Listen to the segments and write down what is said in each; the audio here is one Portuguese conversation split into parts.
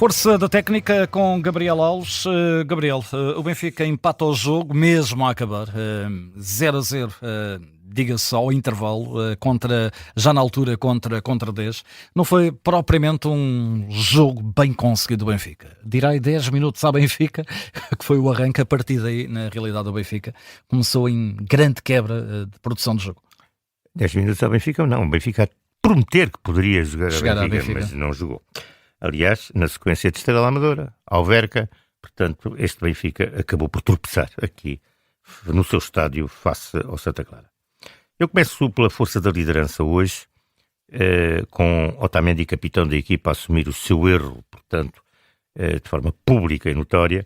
Força da técnica com Gabriel Alves. Gabriel, o Benfica empata o jogo mesmo a acabar. 0-0, diga-se ao intervalo, já na altura contra 10. Não foi propriamente um jogo bem conseguido do Benfica. Direi 10 minutos à Benfica, que foi o arranque. A partir daí, na realidade, o Benfica começou em grande quebra de produção de jogo. 10 minutos ao Benfica ou não? O Benfica a prometer que poderia Chegar a à Benfica, Benfica, mas não jogou. Aliás, na sequência de Estrela Amadora, Alverca, portanto, este Benfica acabou por tropeçar aqui no seu estádio face ao Santa Clara. Eu começo pela força da liderança hoje, com Otamendi, capitão da equipa, a assumir o seu erro, portanto, de forma pública e notória,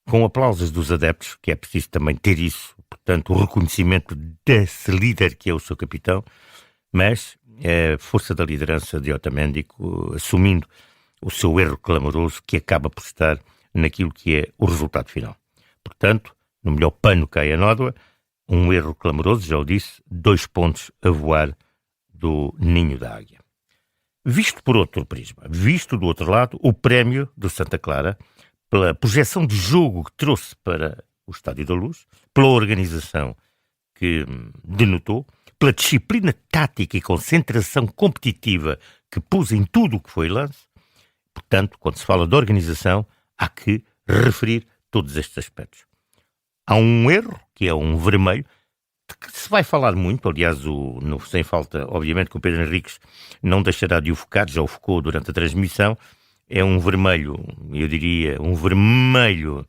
com aplausos dos adeptos, que é preciso também ter isso, portanto, o reconhecimento desse líder que é o seu capitão, mas força da liderança de Otamendi, assumindo o seu erro clamoroso, que acaba por estar naquilo que é o resultado final. Portanto, no melhor pano cai a nódoa, um erro clamoroso, já o disse, 2 pontos a voar do ninho da águia. Visto por outro prisma, visto do outro lado, o prémio do Santa Clara, pela projeção de jogo que trouxe para o Estádio da Luz, pela organização que denotou, pela disciplina tática e concentração competitiva que pôs em tudo o que foi lance. Portanto, quando se fala de organização, há que referir todos estes aspectos. Há um erro, que é um vermelho, de que se vai falar muito, aliás, sem falta, obviamente que o Pedro Henriques não deixará de o focar, já o focou durante a transmissão, é um vermelho, eu diria, um vermelho,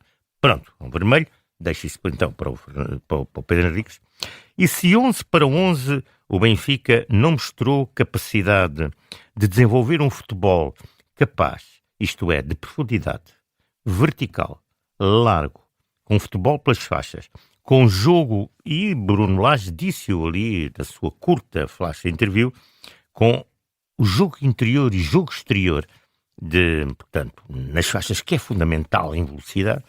deixa isso então para o Pedro Henriques. E se 11-11 o Benfica não mostrou capacidade de desenvolver um futebol capaz, isto é, de profundidade, vertical, largo, com futebol pelas faixas, com jogo, e Bruno Lage disse-o ali na sua curta flash interview, com o jogo interior e jogo exterior, portanto, nas faixas, que é fundamental em velocidade,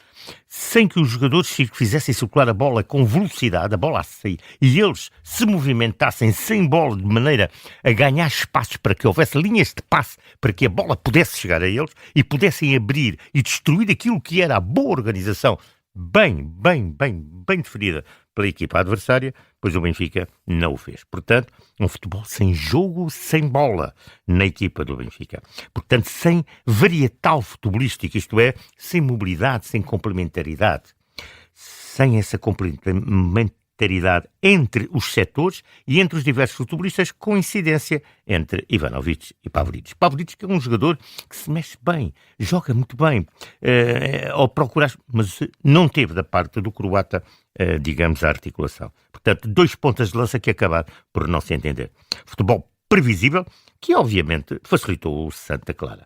sem que os jogadores fizessem circular a bola com velocidade, a bola a sair, e eles se movimentassem sem bola de maneira a ganhar espaços para que houvesse linhas de passe, para que a bola pudesse chegar a eles e pudessem abrir e destruir aquilo que era a boa organização, bem definida pela equipa adversária, pois o Benfica não o fez. Portanto, um futebol sem jogo, sem bola na equipa do Benfica. Portanto, sem varietal futebolístico, isto é, sem mobilidade, sem complementaridade. Sem essa complementaridade entre os setores e entre os diversos futebolistas, coincidência entre Ivanovic e Pavlidis. Pavlidis, que é um jogador que se mexe bem, joga muito bem, ao procurar, mas não teve da parte do croata, digamos, a articulação. Portanto, 2 pontas de lança que acabaram por não se entender. Futebol previsível, que obviamente facilitou o Santa Clara.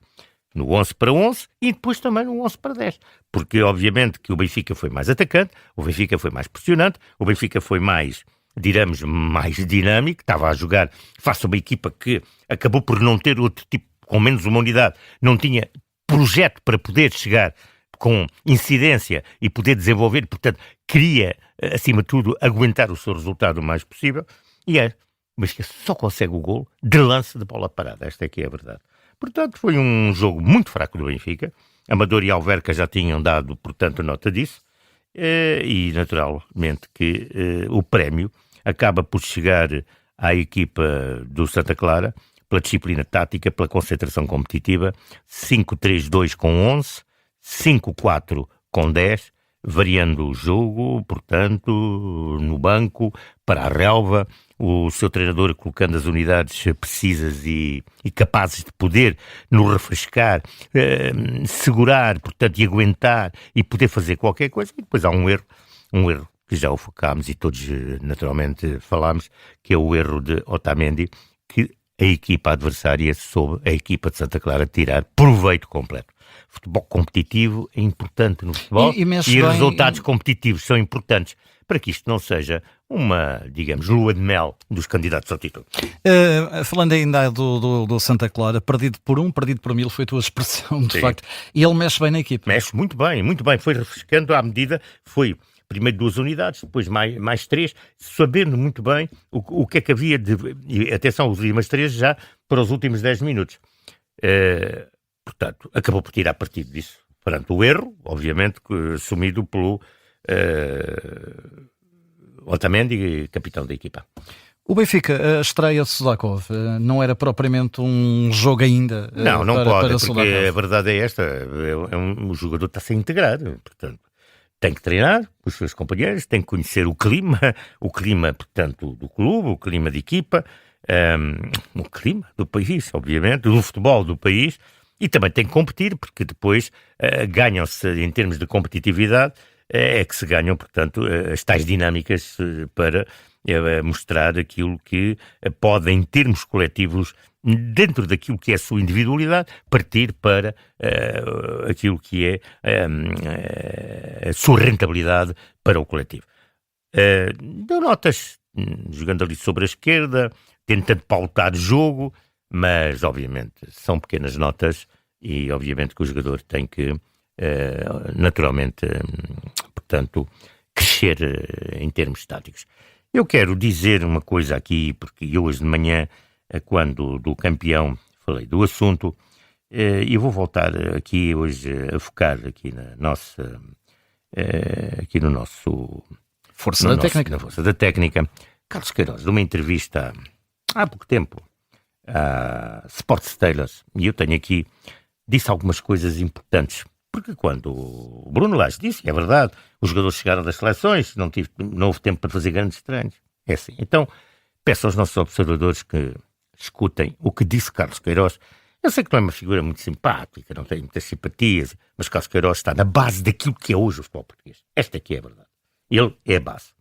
No 11-11 e depois também no 11-10. Porque, obviamente, que o Benfica foi mais atacante, o Benfica foi mais pressionante, o Benfica foi mais, diremos, mais dinâmico, estava a jogar face a uma equipa que acabou por não ter outro tipo, com menos uma unidade, não tinha projeto para poder chegar com incidência e poder desenvolver, portanto, queria, acima de tudo, aguentar o seu resultado o mais possível, mas que só consegue o golo de lance de bola parada. Esta é que é a verdade. Portanto, foi um jogo muito fraco do Benfica. Amador e Alverca já tinham dado, portanto, nota disso. E, naturalmente, que o prémio acaba por chegar à equipa do Santa Clara pela disciplina tática, pela concentração competitiva. 5-3-2 com 11, 5-4 com 10, variando o jogo, portanto, no banco, para a relva, o seu treinador colocando as unidades precisas e capazes de poder nos refrescar, segurar, portanto, e aguentar e poder fazer qualquer coisa. E depois há um erro que já o focámos e todos naturalmente falámos, que é o erro de Otamendi, que a equipa adversária soube, a equipa de Santa Clara, tirar proveito completo. Futebol competitivo é importante no futebol e resultados competitivos são importantes para que isto não seja uma, digamos, lua de mel dos candidatos ao título. Falando ainda do Santa Clara, perdido por 1000, foi a tua expressão, de Sim. facto, e ele mexe bem na equipa. Mexe muito bem, foi refrescando à medida, foi primeiro 2 unidades, depois mais 3, sabendo muito bem o que é que havia de... E atenção, as últimas 3 já para os últimos 10 minutos. portanto, acabou por tirar partido disso, perante o erro, obviamente, assumido pelo Otamendi, capitão da equipa. O Benfica, a estreia de Sudakov, não era propriamente um jogo ainda Não para, pode, para porque Sudakov. a verdade é esta, o jogador está-se a integrar, portanto, tem que treinar com os seus companheiros, tem que conhecer o clima, portanto, do clube, o clima de equipa, o clima do país, obviamente, do futebol do país, e também tem que competir, porque depois ganham-se, em termos de competitividade, é que se ganham, portanto, as tais dinâmicas para mostrar aquilo que pode, em termos coletivos, dentro daquilo que é a sua individualidade, partir para aquilo que é a sua rentabilidade para o coletivo. Deu notas, jogando ali sobre a esquerda, tentando pautar o jogo, mas, obviamente, são pequenas notas e, obviamente, que o jogador tem que, naturalmente, portanto, crescer em termos táticos. Eu quero dizer uma coisa aqui, porque eu hoje de manhã, quando do campeão falei do assunto, e vou voltar aqui hoje a focar aqui na nossa, aqui no nosso... Força da técnica. Na força da técnica. Carlos Queiroz, numa entrevista há pouco tempo a Sports Tailors, e eu tenho aqui, disse algumas coisas importantes. Porque quando o Bruno Lage disse, é verdade, os jogadores chegaram das seleções, não houve tempo para fazer grandes treinos. É assim. Então, peço aos nossos observadores que escutem o que disse Carlos Queiroz. Eu sei que não é uma figura muito simpática, não tem muitas simpatias, mas Carlos Queiroz está na base daquilo que é hoje o futebol português. Esta aqui é a verdade. Ele é a base.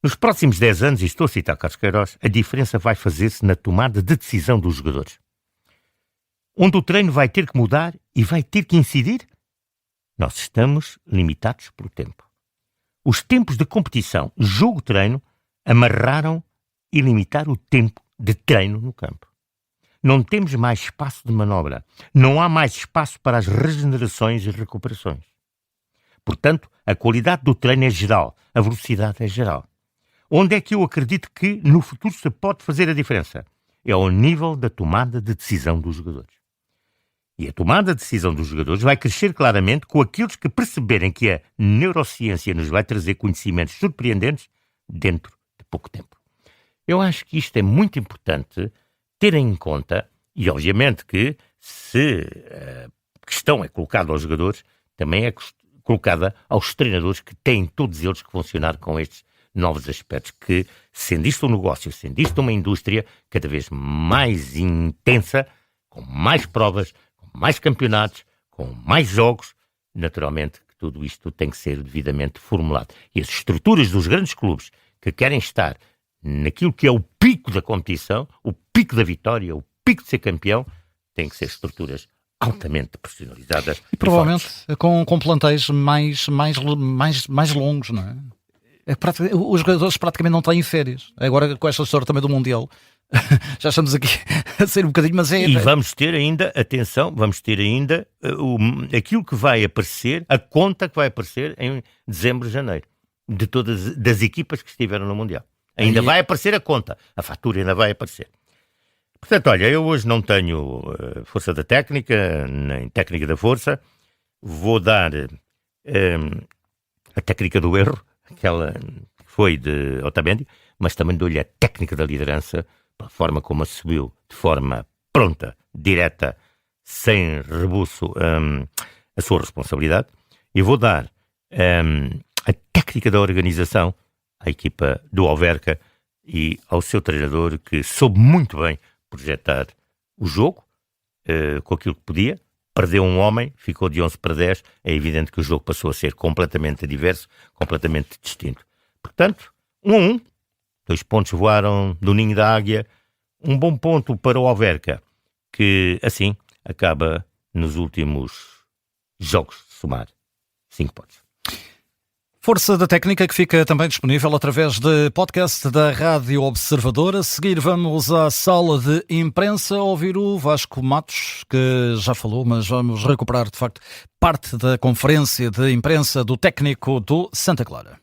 Nos próximos 10 anos, e estou a citar Carlos Queiroz, a diferença vai fazer-se na tomada de decisão dos jogadores. Onde o treino vai ter que mudar e vai ter que incidir, nós estamos limitados pelo tempo. Os tempos de competição, jogo-treino, amarraram e limitaram o tempo de treino no campo. Não temos mais espaço de manobra. Não há mais espaço para as regenerações e recuperações. Portanto, a qualidade do treino é geral, a velocidade é geral. Onde é que eu acredito que no futuro se pode fazer a diferença? É ao nível da tomada de decisão dos jogadores. E a tomada de decisão dos jogadores vai crescer claramente com aqueles que perceberem que a neurociência nos vai trazer conhecimentos surpreendentes dentro de pouco tempo. Eu acho que isto é muito importante terem em conta, e obviamente que se a questão é colocada aos jogadores, também é colocada aos treinadores, que têm todos eles que funcionar com estes novos aspectos, que sendo isto um negócio, sendo isto uma indústria cada vez mais intensa, com mais provas, mais campeonatos, com mais jogos, naturalmente que tudo isto tem que ser devidamente formulado. E as estruturas dos grandes clubes que querem estar naquilo que é o pico da competição, o pico da vitória, o pico de ser campeão, têm que ser estruturas altamente profissionalizadas. E provavelmente com plantéis mais longos, não é? Os jogadores praticamente não têm férias. Agora com esta história também do Mundial, já estamos aqui a ser um bocadinho, mas é... E vamos ter ainda, atenção, aquilo que vai aparecer, a conta que vai aparecer em dezembro, janeiro, de todas das equipas que estiveram no Mundial. Ainda vai aparecer a conta, a fatura ainda vai aparecer. Portanto, olha, eu hoje não tenho força da técnica, nem técnica da força, vou dar a técnica do erro, aquela que foi de Otamendi, mas também dou-lhe a técnica da liderança, pela forma como assumiu de forma pronta, direta, sem rebuço, a sua responsabilidade. E vou dar a técnica da organização à equipa do Alverca e ao seu treinador, que soube muito bem projetar o jogo com aquilo que podia. Perdeu um homem, ficou de 11 para 10. É evidente que o jogo passou a ser completamente diverso, completamente distinto. Portanto, 1-1. 2 pontos voaram do ninho da águia. Um bom ponto para o Alverca, que assim acaba nos últimos jogos somar 5 pontos. Força da técnica, que fica também disponível através de podcast da Rádio Observador. A seguir vamos à sala de imprensa ouvir o Vasco Matos, que já falou, mas vamos recuperar de facto parte da conferência de imprensa do técnico do Santa Clara.